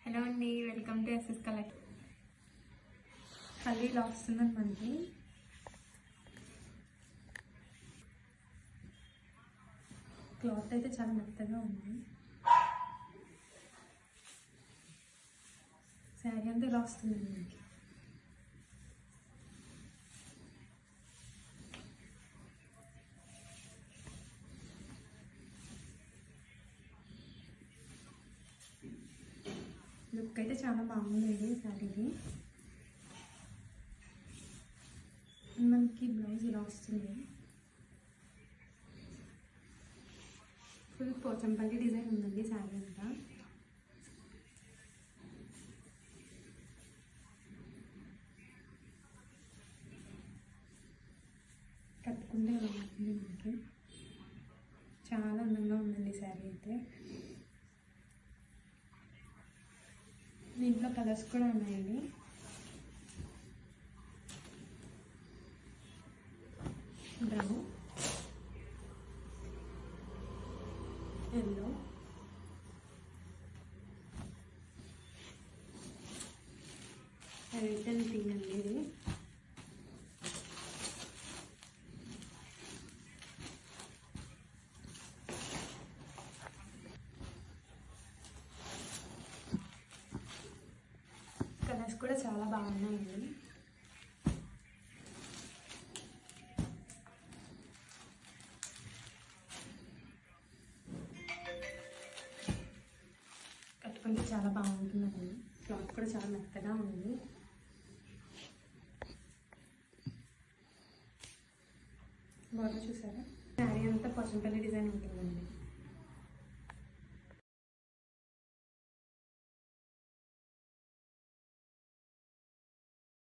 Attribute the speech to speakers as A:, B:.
A: Hello అండి, welcome to SS collect. మళ్ళీ ఇలా వస్తుందండి మనకి. క్లాత్ అయితే చాలా మెత్తగా ఉంది. శారీ అంతా ఇలా వస్తుందండి మనకి. లుక్ అయితే చాలా బాగుందండి శారీది. మనకి బ్లౌజ్ ఇలా వస్తుంది. ఫుల్ పోచంపల్లి డిజైన్ ఉందండి శారీ అంతా. కట్టుకుంటే ఇలా ఉంటుంది మనకి. చాలా అందంగా ఉందండి శారీ అయితే. దీంట్లో కలర్స్ కూడా ఉన్నాయండి. Brown, yellow, red and green అండి. ఇది కలర్స్ కూడా చాలా బాగున్నాయండి. కట్టుకుంటే చాలా బాగుంటుందండి. క్లాత్ కూడా చాలా మెత్తగా ఉంది. బాగా చూసారా, శారీ అంతా పోచంపల్లి డిజైన్ ఉంటుందండి.